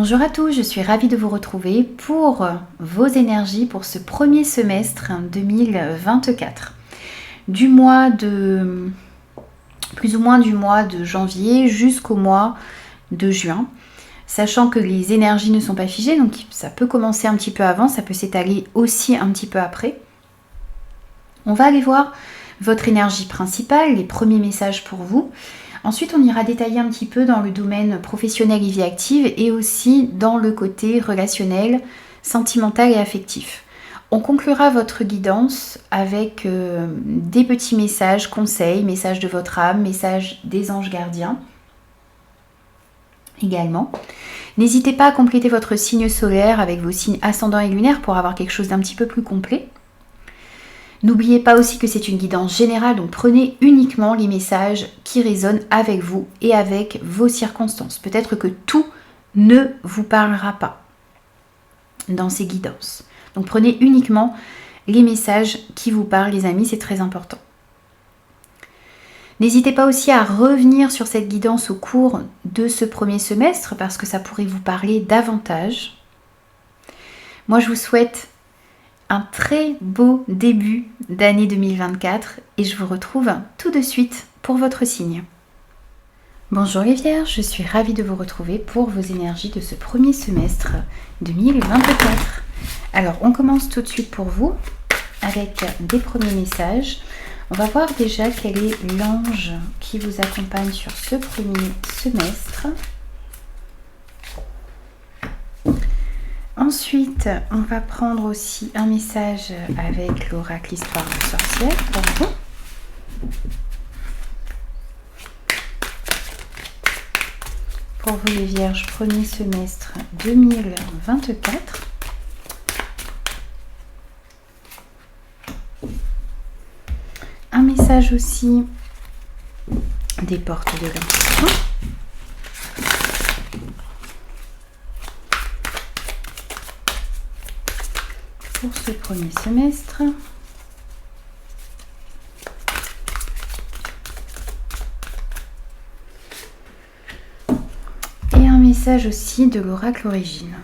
Bonjour à tous, je suis ravie de vous retrouver pour vos énergies pour ce premier semestre 2024. Plus ou moins du mois de janvier jusqu'au mois de juin. Sachant que les énergies ne sont pas figées, donc ça peut commencer un petit peu avant, ça peut s'étaler aussi un petit peu après. On va aller voir votre énergie principale, les premiers messages pour vous. Ensuite, on ira détailler un petit peu dans le domaine professionnel et vie active et aussi dans le côté relationnel, sentimental et affectif. On conclura votre guidance avec des petits messages, conseils, messages de votre âme, messages des anges gardiens également. N'hésitez pas à compléter votre signe solaire avec vos signes ascendants et lunaires pour avoir quelque chose d'un petit peu plus complet. N'oubliez pas aussi que c'est une guidance générale, donc prenez uniquement les messages qui résonnent avec vous et avec vos circonstances. Peut-être que tout ne vous parlera pas dans ces guidances. Donc prenez uniquement les messages qui vous parlent, les amis, c'est très important. N'hésitez pas aussi à revenir sur cette guidance au cours de ce premier semestre parce que ça pourrait vous parler davantage. Moi, je vous souhaite un très beau début d'année 2024 et je vous retrouve tout de suite pour votre signe. Bonjour les Vierges, je suis ravie de vous retrouver pour vos énergies de ce premier semestre 2024. Alors on commence tout de suite pour vous avec des premiers messages. On va voir déjà quel est l'ange qui vous accompagne sur ce premier semestre. Ensuite, on va prendre aussi un message avec l'oracle Histoire de sorcière pour vous. Pour vous les Vierges, premier semestre 2024. Un message aussi des portes de l'intuition. Pour ce premier semestre. Et un message aussi de l'oracle Origine.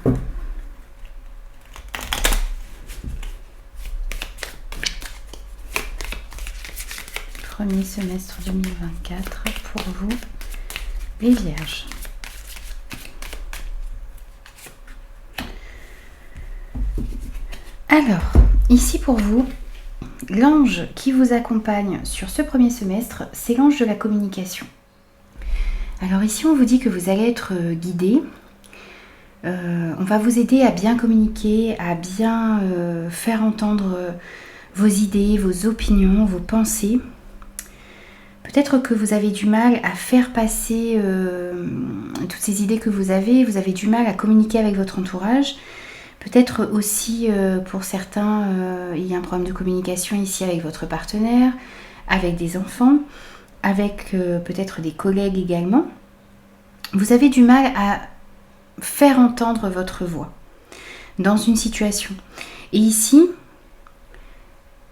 Premier semestre 2024 pour vous, les Vierges. Alors, ici pour vous, l'ange qui vous accompagne sur ce premier semestre, c'est l'ange de la communication. Alors ici, on vous dit que vous allez être guidé. On va vous aider à bien communiquer, à bien faire entendre vos idées, vos opinions, vos pensées. Peut-être que vous avez du mal à faire passer toutes ces idées que vous avez du mal à communiquer avec votre entourage. Peut-être aussi pour certains, il y a un problème de communication ici avec votre partenaire, avec des enfants, avec peut-être des collègues également. Vous avez du mal à faire entendre votre voix dans une situation. Et ici,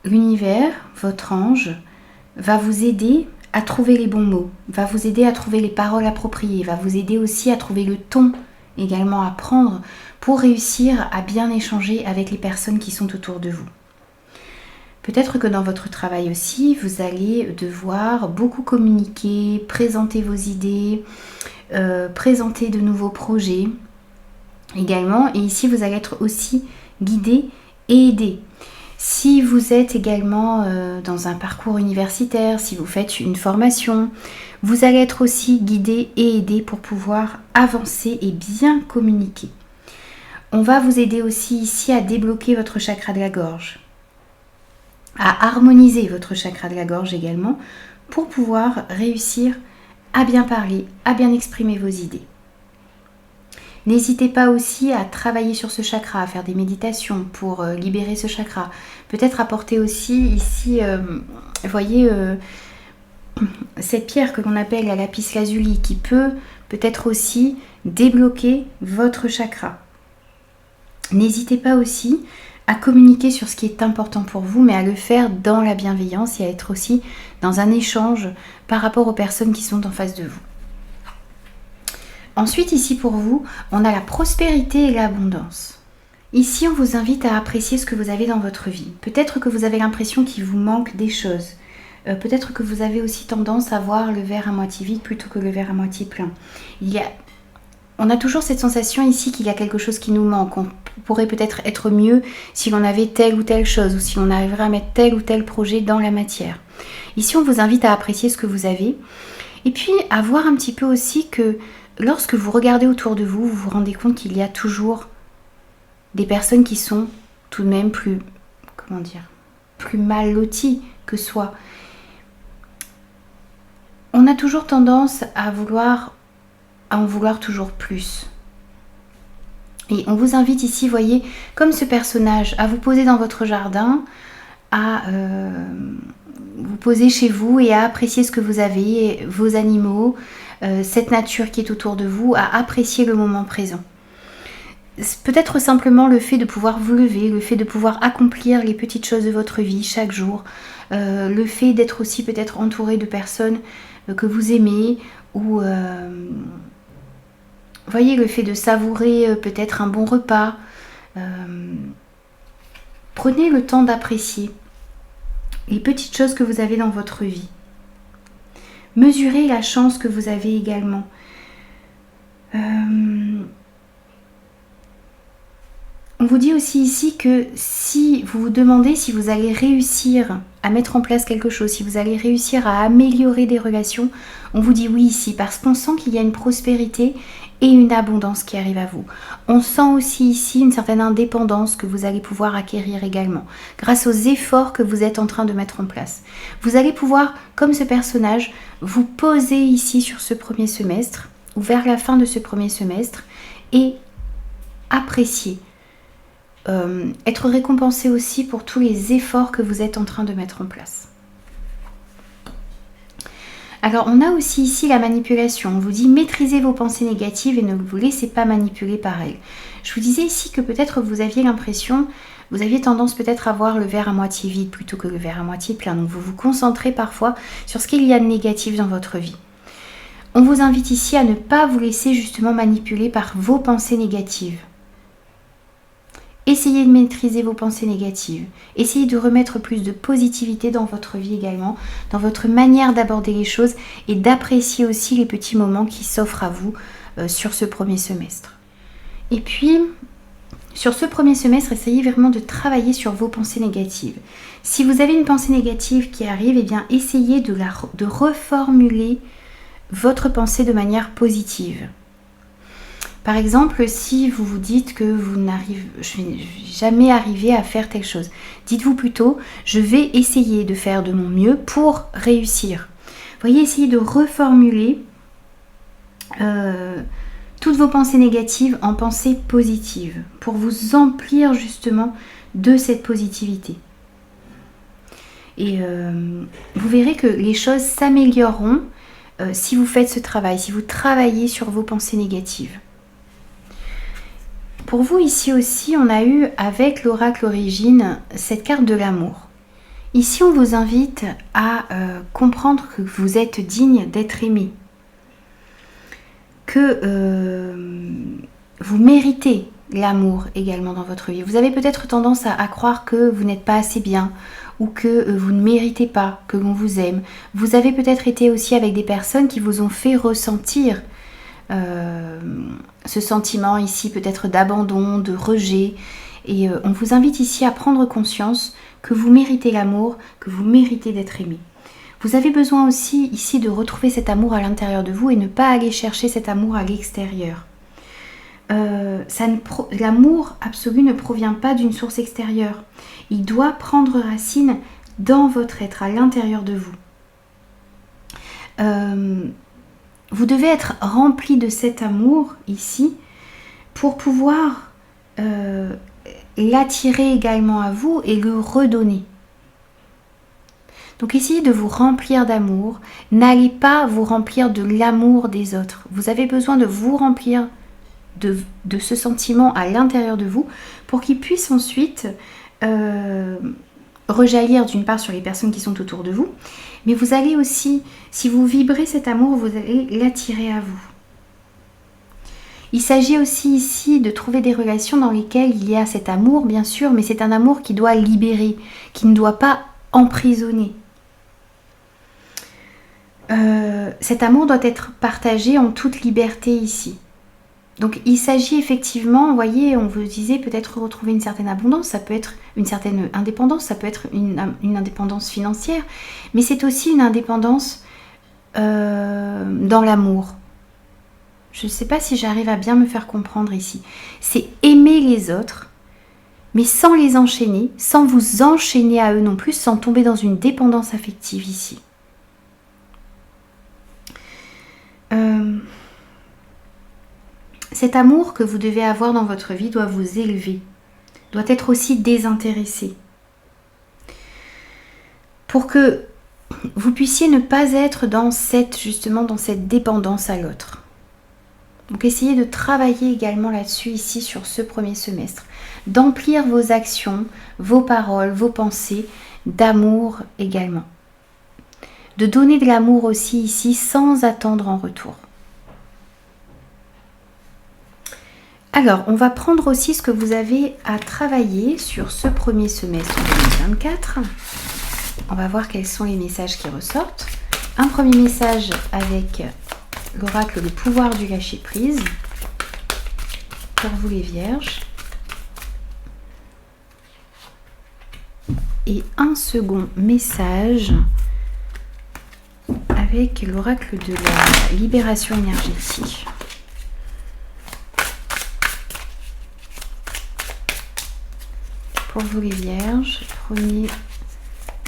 l'univers, votre ange, va vous aider à trouver les bons mots, va vous aider à trouver les paroles appropriées, va vous aider aussi à trouver le ton également à prendre pour réussir à bien échanger avec les personnes qui sont autour de vous. Peut-être que dans votre travail aussi, vous allez devoir beaucoup communiquer, présenter vos idées, présenter de nouveaux projets également. Et ici, vous allez être aussi guidé et aidé. Si vous êtes également dans un parcours universitaire, si vous faites une formation, vous allez être aussi guidé et aidé pour pouvoir avancer et bien communiquer. On va vous aider aussi ici à débloquer votre chakra de la gorge, à harmoniser votre chakra de la gorge également pour pouvoir réussir à bien parler, à bien exprimer vos idées. N'hésitez pas aussi à travailler sur ce chakra, à faire des méditations pour libérer ce chakra. Peut-être apporter aussi ici, vous voyez, cette pierre que l'on appelle la lapis lazuli qui peut peut-être aussi débloquer votre chakra. N'hésitez pas aussi à communiquer sur ce qui est important pour vous, mais à le faire dans la bienveillance et à être aussi dans un échange par rapport aux personnes qui sont en face de vous. Ensuite, ici pour vous, on a la prospérité et l'abondance. Ici, on vous invite à apprécier ce que vous avez dans votre vie. Peut-être que vous avez l'impression qu'il vous manque des choses. Peut-être que vous avez aussi tendance à voir le verre à moitié vide plutôt que le verre à moitié plein. On a toujours cette sensation ici qu'il y a quelque chose qui nous manque. On pourrait peut-être être mieux si l'on avait telle ou telle chose ou si l'on arriverait à mettre tel ou tel projet dans la matière. Ici, on vous invite à apprécier ce que vous avez et puis à voir un petit peu aussi que lorsque vous regardez autour de vous, vous vous rendez compte qu'il y a toujours des personnes qui sont tout de même plus mal loties que soi. On a toujours tendance à en vouloir toujours plus. Et on vous invite ici, voyez, comme ce personnage, à vous poser dans votre jardin, à vous poser chez vous et à apprécier ce que vous avez, vos animaux, cette nature qui est autour de vous, à apprécier le moment présent. Peut-être simplement le fait de pouvoir vous lever, le fait de pouvoir accomplir les petites choses de votre vie chaque jour, le fait d'être aussi peut-être entouré de personnes que vous aimez, ou voyez, le fait de savourer peut-être un bon repas. Prenez le temps d'apprécier les petites choses que vous avez dans votre vie. Mesurez la chance que vous avez également. On vous dit aussi ici que si vous vous demandez si vous allez réussir à mettre en place quelque chose, si vous allez réussir à améliorer des relations, on vous dit oui ici parce qu'on sent qu'il y a une prospérité et une abondance qui arrive à vous. On sent aussi ici une certaine indépendance que vous allez pouvoir acquérir également grâce aux efforts que vous êtes en train de mettre en place. Vous allez pouvoir, comme ce personnage, vous poser ici sur ce premier semestre ou vers la fin de ce premier semestre et apprécier. Être récompensé aussi pour tous les efforts que vous êtes en train de mettre en place. Alors on a aussi ici la manipulation. On vous dit maîtrisez vos pensées négatives et ne vous laissez pas manipuler par elles. Je vous disais ici que peut-être vous aviez l'impression, vous aviez tendance peut-être à voir le verre à moitié vide plutôt que le verre à moitié plein. Donc vous vous concentrez parfois sur ce qu'il y a de négatif dans votre vie. On vous invite ici à ne pas vous laisser justement manipuler par vos pensées négatives. Essayez de maîtriser vos pensées négatives. Essayez de remettre plus de positivité dans votre vie également, dans votre manière d'aborder les choses et d'apprécier aussi les petits moments qui s'offrent à vous sur ce premier semestre. Et puis, sur ce premier semestre, essayez vraiment de travailler sur vos pensées négatives. Si vous avez une pensée négative qui arrive, eh bien, essayez de reformuler votre pensée de manière positive. Par exemple, si vous vous dites que je vais jamais arriver à faire telle chose, dites-vous plutôt, je vais essayer de faire de mon mieux pour réussir. Vous voyez, essayez de reformuler toutes vos pensées négatives en pensées positives pour vous emplir justement de cette positivité. Et vous verrez que les choses s'amélioreront si vous faites ce travail, si vous travaillez sur vos pensées négatives. Pour vous ici aussi, on a eu avec l'oracle Origine cette carte de l'amour. Ici, on vous invite à comprendre que vous êtes digne d'être aimé, que vous méritez l'amour également dans votre vie. Vous avez peut-être tendance à croire que vous n'êtes pas assez bien ou que vous ne méritez pas que l'on vous aime. Vous avez peut-être été aussi avec des personnes qui vous ont fait ressentir ce sentiment ici peut-être d'abandon, de rejet, et on vous invite ici à prendre conscience que vous méritez l'amour, que vous méritez d'être aimé. Vous avez besoin aussi ici de retrouver cet amour à l'intérieur de vous et ne pas aller chercher cet amour à l'extérieur. L'amour absolu ne provient pas d'une source extérieure. Il doit prendre racine dans votre être, à l'intérieur de vous. Vous devez être rempli de cet amour ici pour pouvoir l'attirer également à vous et le redonner. Donc essayez de vous remplir d'amour. N'allez pas vous remplir de l'amour des autres. Vous avez besoin de vous remplir de ce sentiment à l'intérieur de vous pour qu'il puisse ensuite rejaillir d'une part sur les personnes qui sont autour de vous, mais vous allez aussi, si vous vibrez cet amour, vous allez l'attirer à vous. Il s'agit aussi ici de trouver des relations dans lesquelles il y a cet amour, bien sûr, mais c'est un amour qui doit libérer, qui ne doit pas emprisonner. Cet amour doit être partagé en toute liberté ici. Donc il s'agit effectivement, vous voyez, on vous disait peut-être retrouver une certaine abondance, ça peut être une certaine indépendance, ça peut être une indépendance financière, mais c'est aussi une indépendance dans l'amour. Je ne sais pas si j'arrive à bien me faire comprendre ici. C'est aimer les autres, mais sans les enchaîner, sans vous enchaîner à eux non plus, sans tomber dans une dépendance affective ici. Cet amour que vous devez avoir dans votre vie doit vous élever, doit être aussi désintéressé. Pour que vous puissiez ne pas être dans cette dépendance à l'autre. Donc essayez de travailler également là-dessus ici sur ce premier semestre. D'emplir vos actions, vos paroles, vos pensées d'amour également. De donner de l'amour aussi ici sans attendre en retour. Alors, on va prendre aussi ce que vous avez à travailler sur ce premier semestre 2024. On va voir quels sont les messages qui ressortent. Un premier message avec l'oracle Le pouvoir du lâcher-prise. Pour vous les vierges. Et un second message avec l'oracle de la libération énergétique. Pour vous les vierges, premier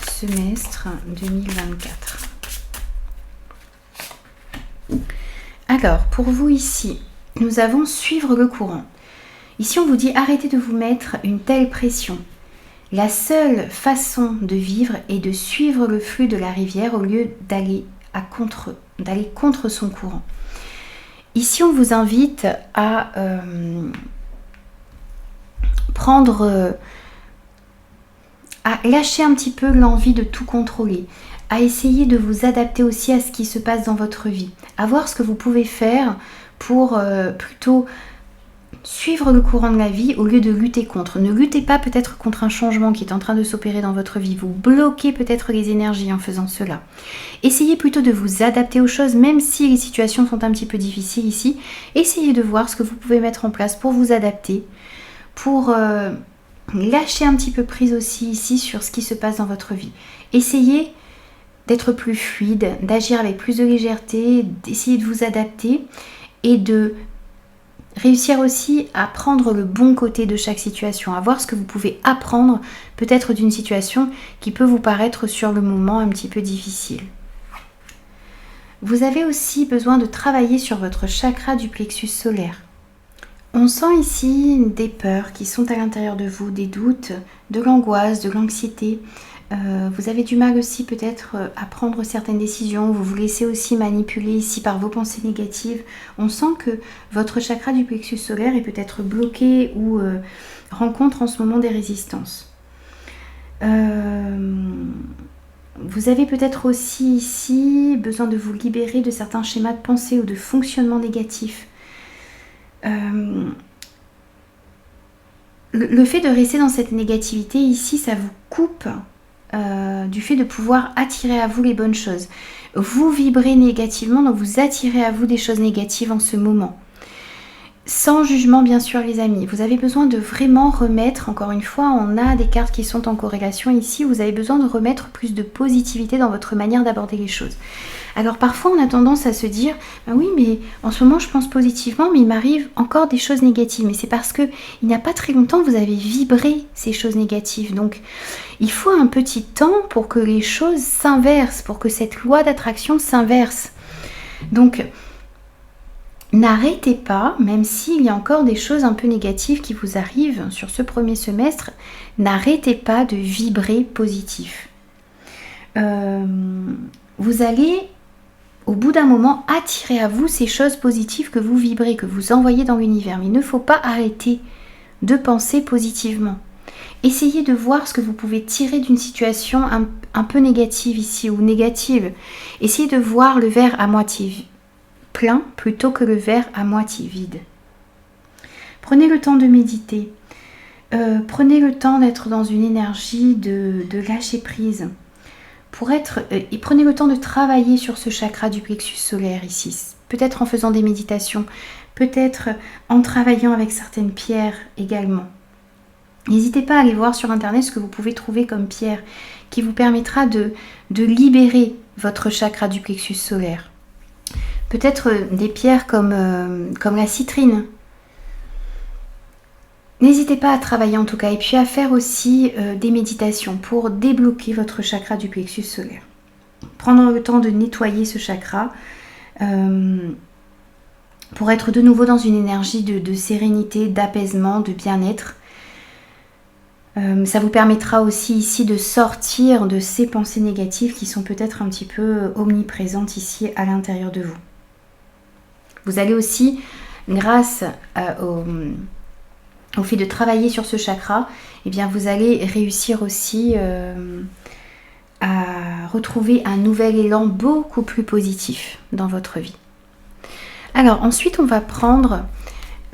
semestre 2024. Alors, pour vous ici, nous avons suivre le courant. Ici, on vous dit arrêtez de vous mettre une telle pression. La seule façon de vivre est de suivre le flux de la rivière au lieu d'aller contre son courant. Ici, on vous invite à à lâcher un petit peu l'envie de tout contrôler, à essayer de vous adapter aussi à ce qui se passe dans votre vie, à voir ce que vous pouvez faire pour plutôt suivre le courant de la vie au lieu de lutter contre. Ne luttez pas peut-être contre un changement qui est en train de s'opérer dans votre vie, vous bloquez peut-être les énergies en faisant cela. Essayez plutôt de vous adapter aux choses, même si les situations sont un petit peu difficiles ici. Essayez de voir ce que vous pouvez mettre en place pour vous adapter, pour lâcher un petit peu prise aussi ici sur ce qui se passe dans votre vie. Essayez d'être plus fluide, d'agir avec plus de légèreté, d'essayer de vous adapter et de réussir aussi à prendre le bon côté de chaque situation, à voir ce que vous pouvez apprendre peut-être d'une situation qui peut vous paraître sur le moment un petit peu difficile. Vous avez aussi besoin de travailler sur votre chakra du plexus solaire. On sent ici des peurs qui sont à l'intérieur de vous, des doutes, de l'angoisse, de l'anxiété. Vous avez du mal aussi peut-être à prendre certaines décisions. Vous vous laissez aussi manipuler ici par vos pensées négatives. On sent que votre chakra du plexus solaire est peut-être bloqué ou rencontre en ce moment des résistances. Vous avez peut-être aussi ici besoin de vous libérer de certains schémas de pensée ou de fonctionnement négatif. Le fait de rester dans cette négativité ici, ça vous coupe du fait de pouvoir attirer à vous les bonnes choses. Vous vibrez négativement, donc vous attirez à vous des choses négatives en ce moment. Sans jugement bien sûr les amis, vous avez besoin de vraiment remettre, encore une fois on a des cartes qui sont en corrélation ici, vous avez besoin de remettre plus de positivité dans votre manière d'aborder les choses. Alors parfois on a tendance à se dire, ben oui mais en ce moment je pense positivement mais il m'arrive encore des choses négatives. Mais c'est parce que il n'y a pas très longtemps vous avez vibré ces choses négatives. Donc il faut un petit temps pour que les choses s'inversent, pour que cette loi d'attraction s'inverse. Donc n'arrêtez pas, même s'il y a encore des choses un peu négatives qui vous arrivent sur ce premier semestre, n'arrêtez pas de vibrer positif. Vous allez, au bout d'un moment, attirer à vous ces choses positives que vous vibrez, que vous envoyez dans l'univers. Mais il ne faut pas arrêter de penser positivement. Essayez de voir ce que vous pouvez tirer d'une situation un peu négative ici, ou négative. Essayez de voir le verre à moitié plein plutôt que le verre à moitié vide. Prenez le temps de méditer. Prenez le temps d'être dans une énergie de lâcher prise. Et prenez le temps de travailler sur ce chakra du plexus solaire ici. Peut-être en faisant des méditations, peut-être en travaillant avec certaines pierres également. N'hésitez pas à aller voir sur internet ce que vous pouvez trouver comme pierre qui vous permettra de libérer votre chakra du plexus solaire. Peut-être des pierres comme la citrine. N'hésitez pas à travailler en tout cas et puis à faire aussi des méditations pour débloquer votre chakra du plexus solaire. Prendre le temps de nettoyer ce chakra pour être de nouveau dans une énergie de sérénité, d'apaisement, de bien-être. Ça vous permettra aussi ici de sortir de ces pensées négatives qui sont peut-être un petit peu omniprésentes ici à l'intérieur de vous. Vous allez aussi, grâce au fait de travailler sur ce chakra, eh bien vous allez réussir aussi à retrouver un nouvel élan beaucoup plus positif dans votre vie. Alors ensuite, on va prendre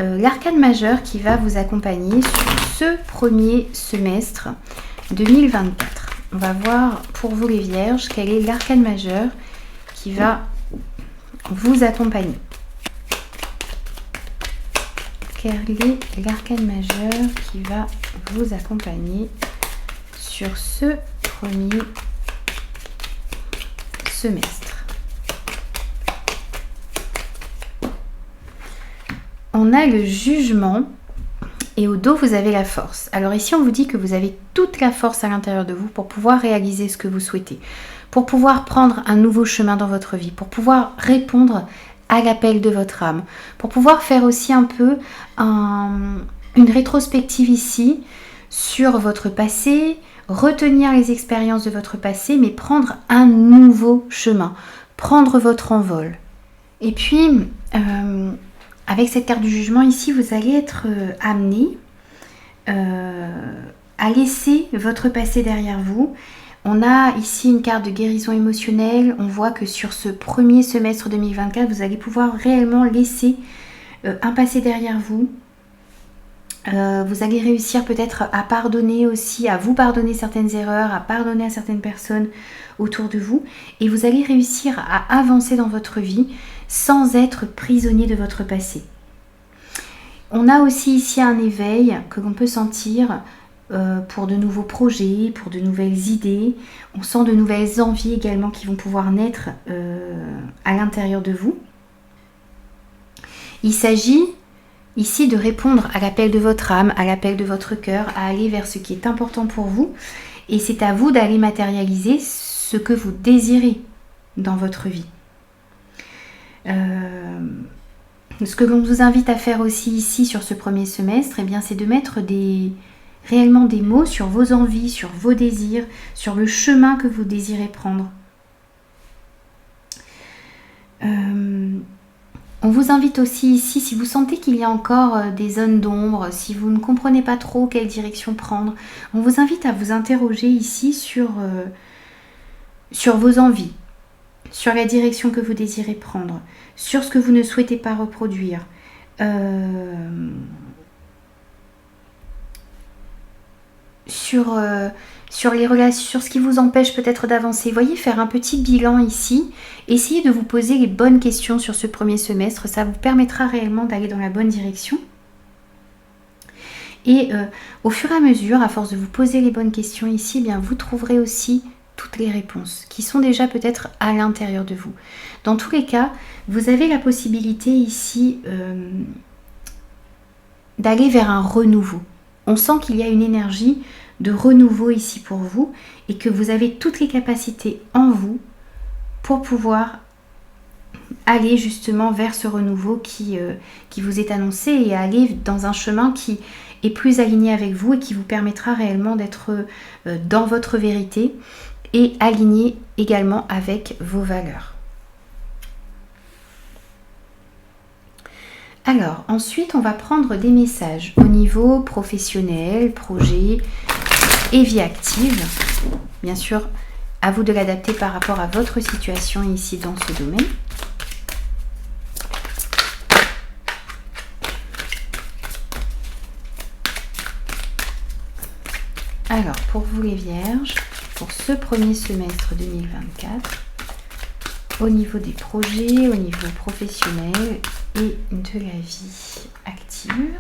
l'arcane majeur qui va vous accompagner sur ce premier semestre 2024. On va voir pour vous les vierges quel est l'arcane majeur qui va vous accompagner. Quel est l'arcane majeur qui va vous accompagner sur ce premier semestre? On a le jugement et au dos vous avez la force. Alors ici on vous dit que vous avez toute la force à l'intérieur de vous pour pouvoir réaliser ce que vous souhaitez, pour pouvoir prendre un nouveau chemin dans votre vie, pour pouvoir répondre à l'appel de votre âme, pour pouvoir faire aussi un peu une rétrospective ici sur votre passé, retenir les expériences de votre passé, mais prendre un nouveau chemin, prendre votre envol. Et puis, avec cette carte du jugement ici, vous allez être amené à laisser votre passé derrière vous. On a ici une carte de guérison émotionnelle. On voit que sur ce premier semestre 2024, vous allez pouvoir réellement laisser un passé derrière vous. Vous allez réussir peut-être à pardonner aussi, à vous pardonner certaines erreurs, à pardonner à certaines personnes autour de vous. Et vous allez réussir à avancer dans votre vie sans être prisonnier de votre passé. On a aussi ici un éveil que l'on peut sentir pour de nouveaux projets, pour de nouvelles idées. On sent de nouvelles envies également qui vont pouvoir naître à l'intérieur de vous. Il s'agit ici de répondre à l'appel de votre âme, à l'appel de votre cœur, à aller vers ce qui est important pour vous. Et c'est à vous d'aller matérialiser ce que vous désirez dans votre vie. Ce que l'on vous invite à faire aussi ici sur ce premier semestre, eh bien, c'est de mettre réellement des mots sur vos envies, sur vos désirs, sur le chemin que vous désirez prendre. On vous invite aussi ici, si vous sentez qu'il y a encore des zones d'ombre, si vous ne comprenez pas trop quelle direction prendre, on vous invite à vous interroger ici sur vos envies, sur la direction que vous désirez prendre, sur ce que vous ne souhaitez pas reproduire. Sur les relations, sur ce qui vous empêche peut-être d'avancer. Voyez, faire un petit bilan ici. Essayez de vous poser les bonnes questions sur ce premier semestre. Ça vous permettra réellement d'aller dans la bonne direction. Et au fur et à mesure, à force de vous poser les bonnes questions ici, eh bien, vous trouverez aussi toutes les réponses qui sont déjà peut-être à l'intérieur de vous. Dans tous les cas, vous avez la possibilité ici d'aller vers un renouveau. On sent qu'il y a une énergie de renouveau ici pour vous et que vous avez toutes les capacités en vous pour pouvoir aller justement vers ce renouveau qui vous est annoncé et aller dans un chemin qui est plus aligné avec vous et qui vous permettra réellement d'être dans votre vérité et aligné également avec vos valeurs. Alors, ensuite, on va prendre des messages au niveau professionnel, projet et vie active. Bien sûr, à vous de l'adapter par rapport à votre situation ici dans ce domaine. Alors, pour vous les Vierges, pour ce premier semestre 2024, au niveau des projets, au niveau professionnel et de la vie active,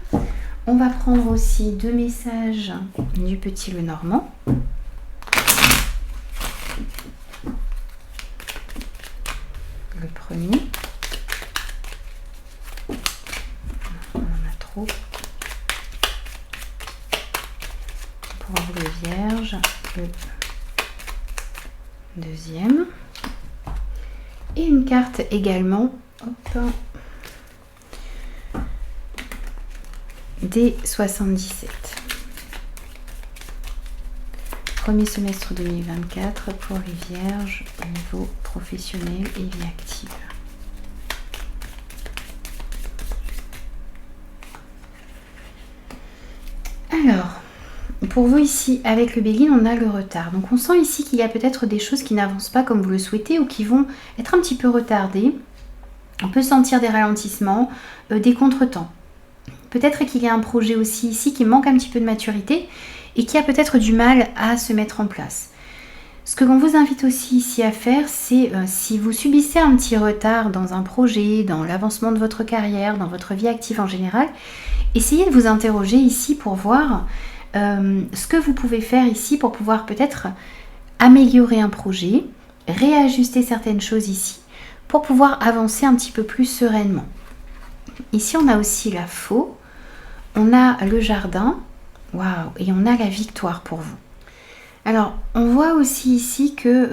on va prendre aussi 2 messages du Petit Lenormand. Le premier. On en a trop. Pour vous les Vierges, le deuxième. Et une carte également, hop, des 77. Premier semestre 2024 pour les Vierges au niveau professionnel et vie active. Alors, pour vous ici, avec le Béguine, on a le retard. Donc on sent ici qu'il y a peut-être des choses qui n'avancent pas comme vous le souhaitez ou qui vont être un petit peu retardées. On peut sentir des ralentissements, des contretemps. Peut-être qu'il y a un projet aussi ici qui manque un petit peu de maturité et qui a peut-être du mal à se mettre en place. Ce que l'on vous invite aussi ici à faire, c'est si vous subissez un petit retard dans un projet, dans l'avancement de votre carrière, dans votre vie active en général, essayez de vous interroger ici pour voir ce que vous pouvez faire ici pour pouvoir peut-être améliorer un projet, réajuster certaines choses ici, pour pouvoir avancer un petit peu plus sereinement. Ici, on a aussi la faux, on a le jardin, waouh, et on a la victoire pour vous. Alors, on voit aussi ici que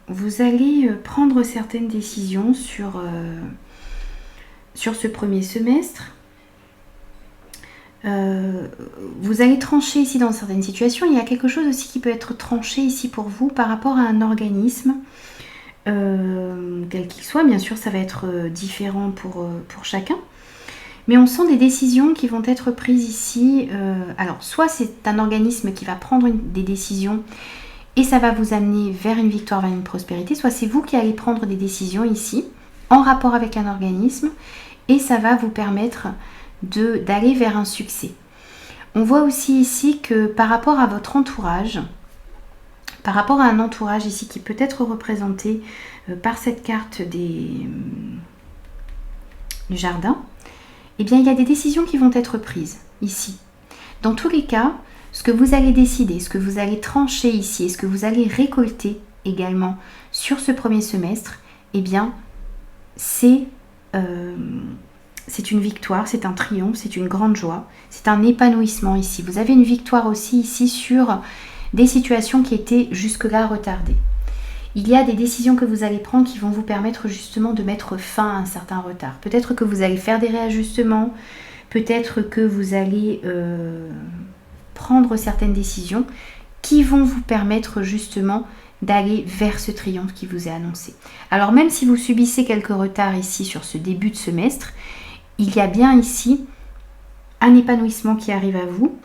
vous allez prendre certaines décisions sur ce premier semestre. Vous allez trancher ici dans certaines situations. Il y a quelque chose aussi qui peut être tranché ici pour vous par rapport à un organisme, quel qu'il soit. Bien sûr, ça va être différent pour chacun. Mais on sent des décisions qui vont être prises ici. Alors, soit c'est un organisme qui va prendre des décisions et ça va vous amener vers une victoire, vers une prospérité. Soit c'est vous qui allez prendre des décisions ici, en rapport avec un organisme, et ça va vous permettre d'aller vers un succès. On voit aussi ici que par rapport à votre entourage, par rapport à un entourage ici qui peut être représenté par cette carte du jardin, eh bien il y a des décisions qui vont être prises ici. Dans tous les cas, ce que vous allez décider, ce que vous allez trancher ici et ce que vous allez récolter également sur ce premier semestre, eh bien c'est une victoire, c'est un triomphe, c'est une grande joie, c'est un épanouissement ici. Vous avez une victoire aussi ici sur des situations qui étaient jusque-là retardées. Il y a des décisions que vous allez prendre qui vont vous permettre justement de mettre fin à un certain retard. Peut-être que vous allez faire des réajustements, peut-être que vous allez prendre certaines décisions qui vont vous permettre justement d'aller vers ce triomphe qui vous est annoncé. Alors même si vous subissez quelques retards ici sur ce début de semestre, il y a bien ici un épanouissement qui arrive à vous,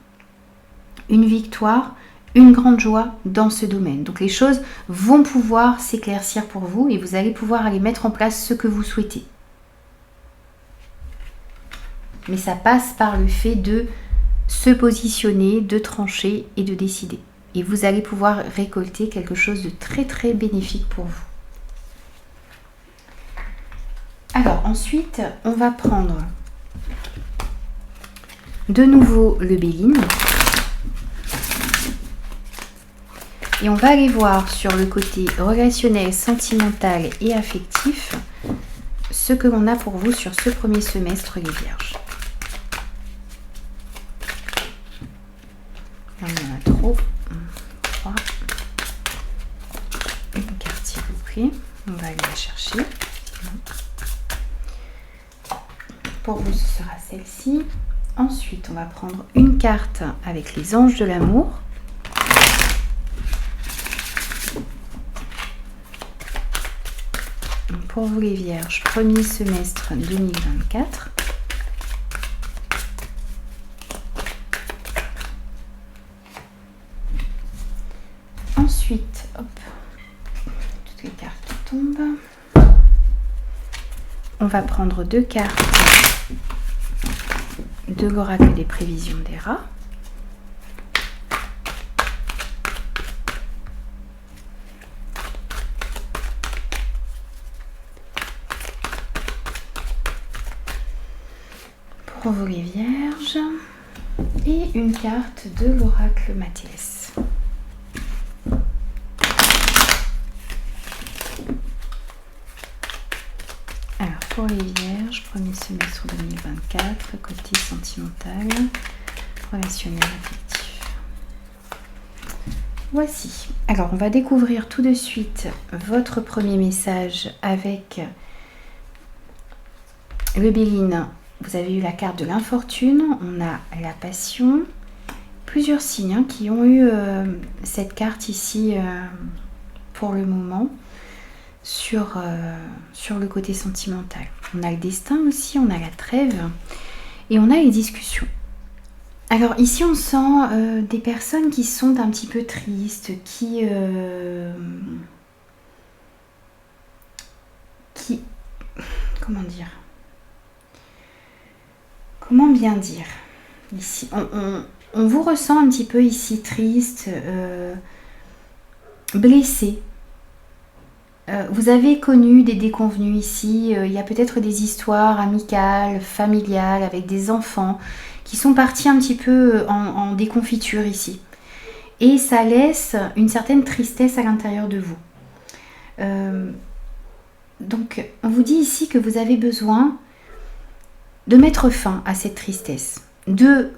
une victoire, une grande joie dans ce domaine. Donc les choses vont pouvoir s'éclaircir pour vous et vous allez pouvoir aller mettre en place ce que vous souhaitez. Mais ça passe par le fait de se positionner, de trancher et de décider. Et vous allez pouvoir récolter quelque chose de très très bénéfique pour vous. Alors ensuite, on va prendre de nouveau le Béguine. Et on va aller voir sur le côté relationnel, sentimental et affectif ce que l'on a pour vous sur ce premier semestre, les Vierges. Là, il y en a trop. 3. Une carte, s'il vous plaît. On va aller la chercher. Pour vous, ce sera celle-ci. Ensuite, on va prendre une carte avec les anges de l'amour. Pour vous les Vierges, premier semestre 2024. Ensuite, hop, toutes les cartes tombent. On va prendre 2 cartes de l'oracle des prévisions des rats. pour vous les vierges. Et une carte de l'oracle Mathias. Alors pour les vierges, premier semestre 2024, côté sentimental, relationnel, affectif. Voici. Alors on va découvrir tout de suite votre premier message avec le Béline. Vous avez eu la carte de l'infortune, on a la passion, plusieurs signes qui ont eu cette carte ici pour le moment sur le côté sentimental. On a le destin aussi, on a la trêve et on a les discussions. Alors ici on sent des personnes qui sont un petit peu tristes, qui comment dire ? Comment bien dire? Ici, on vous ressent un petit peu ici triste, blessé. Vous avez connu des déconvenues ici. Il y a peut-être des histoires amicales, familiales, avec des enfants qui sont partis un petit peu en déconfiture ici. Et ça laisse une certaine tristesse à l'intérieur de vous. Donc, on vous dit ici que vous avez besoin de mettre fin à cette tristesse. Vous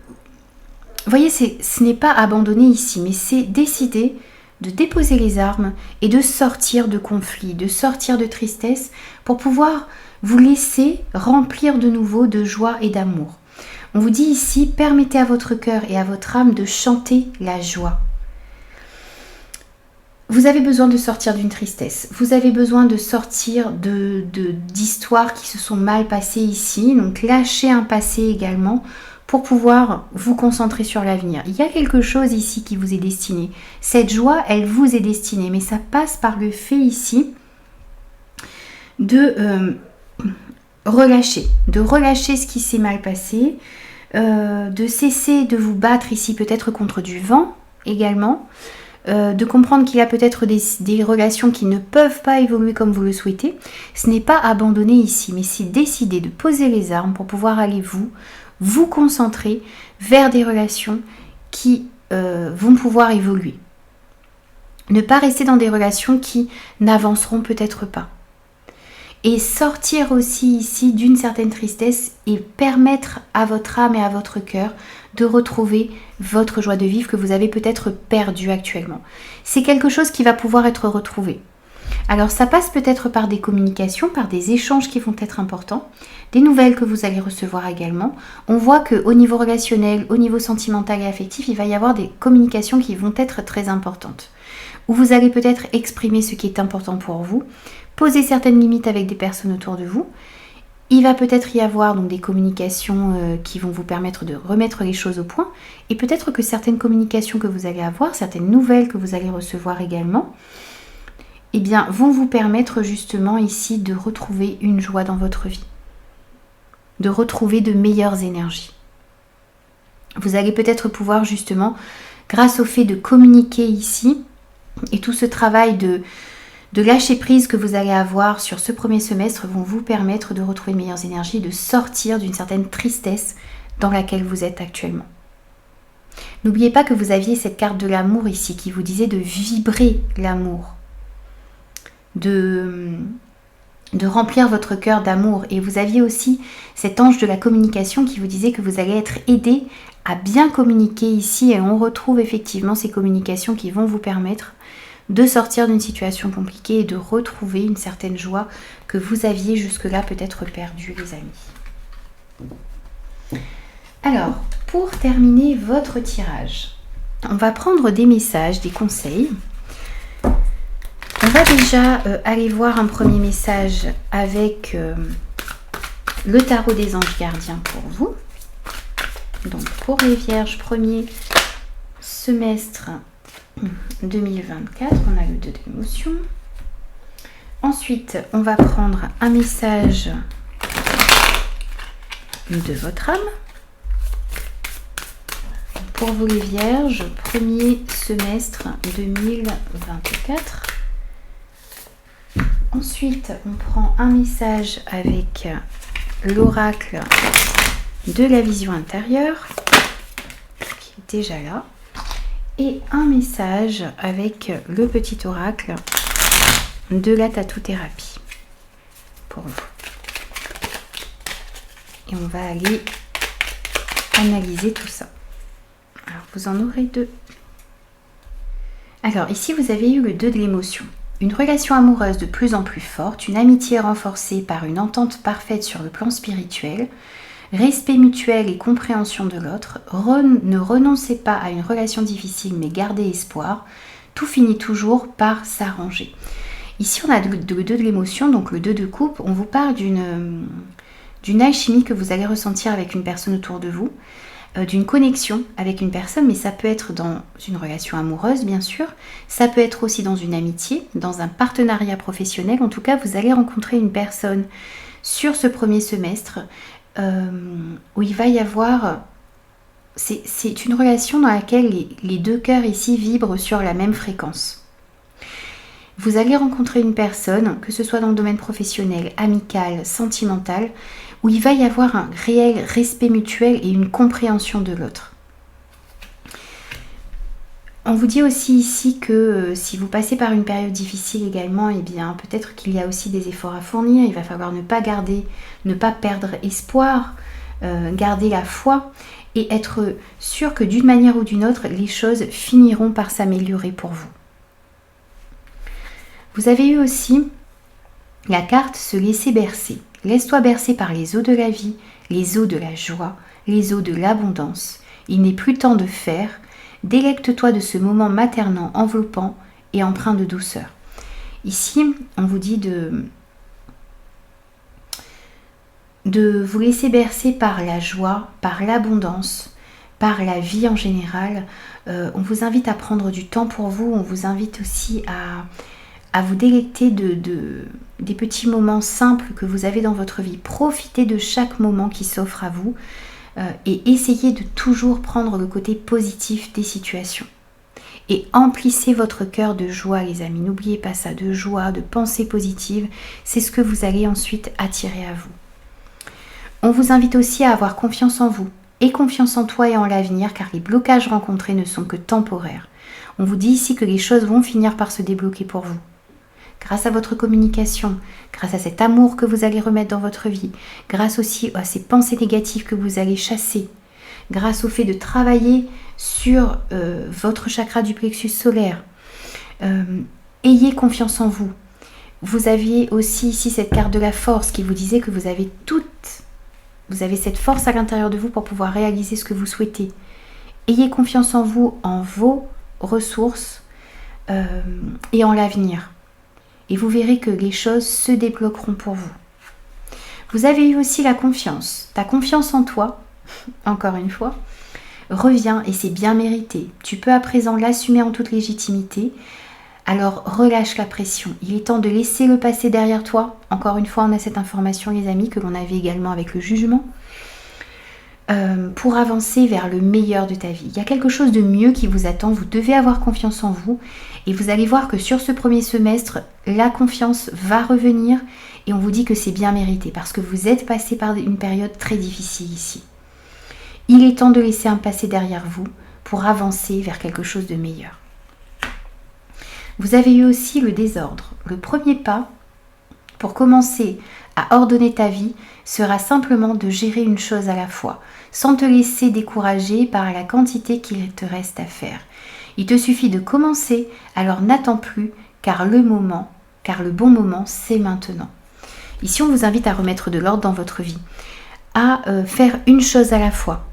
voyez, ce n'est pas abandonner ici, mais c'est décider de déposer les armes et de sortir de conflit, de sortir de tristesse pour pouvoir vous laisser remplir de nouveau de joie et d'amour. On vous dit ici, permettez à votre cœur et à votre âme de chanter la joie. Vous avez besoin de sortir d'une tristesse. Vous avez besoin de sortir d'histoires qui se sont mal passées ici. Donc lâchez un passé également pour pouvoir vous concentrer sur l'avenir. Il y a quelque chose ici qui vous est destiné. Cette joie, elle vous est destinée. Mais ça passe par le fait ici de relâcher ce qui s'est mal passé, de cesser de vous battre ici peut-être contre du vent également, de comprendre qu'il y a peut-être des relations qui ne peuvent pas évoluer comme vous le souhaitez. Ce n'est pas abandonner ici, mais c'est décider de poser les armes pour pouvoir aller vous concentrer vers des relations qui vont pouvoir évoluer. Ne pas rester dans des relations qui n'avanceront peut-être pas. Et sortir aussi ici d'une certaine tristesse et permettre à votre âme et à votre cœur de retrouver votre joie de vivre que vous avez peut-être perdue actuellement. C'est quelque chose qui va pouvoir être retrouvé. Alors ça passe peut-être par des communications, par des échanges qui vont être importants, des nouvelles que vous allez recevoir également. On voit qu'au niveau relationnel, au niveau sentimental et affectif, il va y avoir des communications qui vont être très importantes. Où vous allez peut-être exprimer ce qui est important pour vous, poser certaines limites avec des personnes autour de vous. Il va peut-être y avoir donc des communications qui vont vous permettre de remettre les choses au point. Et peut-être que certaines communications que vous allez avoir, certaines nouvelles que vous allez recevoir également, eh bien, vont vous permettre justement ici de retrouver une joie dans votre vie. De retrouver de meilleures énergies. Vous allez peut-être pouvoir justement, grâce au fait de communiquer ici, et tout ce travail de lâcher prise que vous allez avoir sur ce premier semestre vont vous permettre de retrouver de meilleures énergies, de sortir d'une certaine tristesse dans laquelle vous êtes actuellement. N'oubliez pas que vous aviez cette carte de l'amour ici qui vous disait de vibrer l'amour, de remplir votre cœur d'amour. Et vous aviez aussi cet ange de la communication qui vous disait que vous allez être aidé à bien communiquer ici. Et on retrouve effectivement ces communications qui vont vous permettre de sortir d'une situation compliquée et de retrouver une certaine joie que vous aviez jusque-là peut-être perdue, les amis. Alors, pour terminer votre tirage, on va prendre des messages, des conseils. On va déjà aller voir un premier message avec le tarot des anges gardiens pour vous. Donc pour les vierges, premier semestre 2024, on a le 2 d'émotion. Ensuite, on va prendre un message de votre âme. Pour vous les vierges, premier semestre 2024. Ensuite, on prend un message avec l'oracle de la vision intérieure qui est déjà là et un message avec le petit oracle de la tattoo-thérapie pour vous. Et on va aller analyser tout ça. Alors, vous en aurez 2. Alors, ici, vous avez eu le 2 de l'émotion. Une relation amoureuse de plus en plus forte, une amitié renforcée par une entente parfaite sur le plan spirituel, respect mutuel et compréhension de l'autre, ne renoncez pas à une relation difficile mais gardez espoir, tout finit toujours par s'arranger. Ici, on a le 2 de l'émotion, donc le 2 de coupe, on vous parle d'une alchimie que vous allez ressentir avec une personne autour de vous, d'une connexion avec une personne, mais ça peut être dans une relation amoureuse bien sûr, ça peut être aussi dans une amitié, dans un partenariat professionnel. En tout cas, vous allez rencontrer une personne sur ce premier semestre où il va y avoir... C'est une relation dans laquelle les 2 cœurs ici vibrent sur la même fréquence. Vous allez rencontrer une personne, que ce soit dans le domaine professionnel, amical, sentimental, où il va y avoir un réel respect mutuel et une compréhension de l'autre. On vous dit aussi ici que si vous passez par une période difficile également, eh bien peut-être qu'il y a aussi des efforts à fournir. Il va falloir ne pas perdre espoir, garder la foi et être sûr que d'une manière ou d'une autre, les choses finiront par s'améliorer pour vous. Vous avez eu aussi la carte se laisser bercer. Laisse-toi bercer par les eaux de la vie, les eaux de la joie, les eaux de l'abondance. Il n'est plus temps de faire. Délecte-toi de ce moment maternant, enveloppant et empreint de douceur. Ici, on vous dit de vous laisser bercer par la joie, par l'abondance, par la vie en général. On vous invite à prendre du temps pour vous. On vous invite aussi à vous délecter des petits moments simples que vous avez dans votre vie. Profitez de chaque moment qui s'offre à vous et essayez de toujours prendre le côté positif des situations. Et emplissez votre cœur de joie, les amis. N'oubliez pas ça, de joie, de pensée positive. C'est ce que vous allez ensuite attirer à vous. On vous invite aussi à avoir confiance en vous et confiance en toi et en l'avenir, car les blocages rencontrés ne sont que temporaires. On vous dit ici que les choses vont finir par se débloquer pour vous. Grâce à votre communication, grâce à cet amour que vous allez remettre dans votre vie, grâce aussi à ces pensées négatives que vous allez chasser, grâce au fait de travailler sur votre chakra du plexus solaire. Ayez confiance en vous. Vous aviez aussi ici cette carte de la force qui vous disait que vous avez cette force à l'intérieur de vous pour pouvoir réaliser ce que vous souhaitez. Ayez confiance en vous, en vos ressources et en l'avenir. Et vous verrez que les choses se débloqueront pour vous. Vous avez eu aussi la confiance. Ta confiance en toi, encore une fois, revient et c'est bien mérité. Tu peux à présent l'assumer en toute légitimité. Alors relâche la pression. Il est temps de laisser le passé derrière toi. Encore une fois, on a cette information, les amis, que l'on avait également avec le jugement. Pour avancer vers le meilleur de ta vie. Il y a quelque chose de mieux qui vous attend. Vous devez avoir confiance en vous. Et vous allez voir que sur ce premier semestre, la confiance va revenir. Et on vous dit que c'est bien mérité. Parce que vous êtes passé par une période très difficile ici. Il est temps de laisser un passé derrière vous pour avancer vers quelque chose de meilleur. Vous avez eu aussi le désordre. Le premier pas pour commencer à ordonner ta vie sera simplement de gérer une chose à la fois, sans te laisser décourager par la quantité qu'il te reste à faire. Il te suffit de commencer, alors n'attends plus, car le bon moment, c'est maintenant. Ici, on vous invite à remettre de l'ordre dans votre vie, à faire une chose à la fois,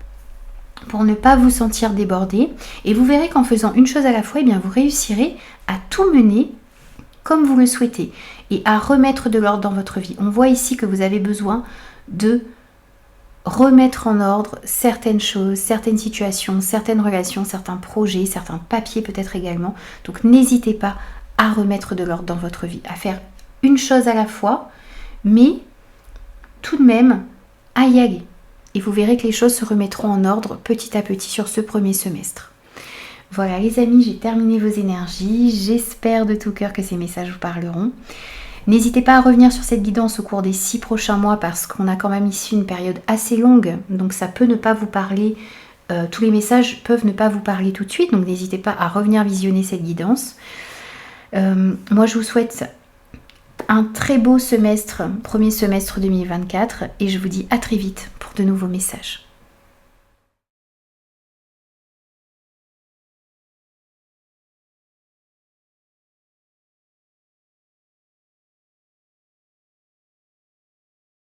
pour ne pas vous sentir débordé. Et vous verrez qu'en faisant une chose à la fois, eh bien, vous réussirez à tout mener comme vous le souhaitez et à remettre de l'ordre dans votre vie. On voit ici que vous avez besoin de remettre en ordre certaines choses, certaines situations, certaines relations, certains projets, certains papiers peut-être également. Donc n'hésitez pas à remettre de l'ordre dans votre vie, à faire une chose à la fois, mais tout de même à y aller. Et vous verrez que les choses se remettront en ordre petit à petit sur ce premier semestre. Voilà les amis, j'ai terminé vos énergies. J'espère de tout cœur que ces messages vous parleront. N'hésitez pas à revenir sur cette guidance au cours des 6 prochains mois parce qu'on a quand même ici une période assez longue, donc ça peut ne pas vous parler, tous les messages peuvent ne pas vous parler tout de suite, donc n'hésitez pas à revenir visionner cette guidance. Moi je vous souhaite un très beau semestre, premier semestre 2024, et je vous dis à très vite pour de nouveaux messages.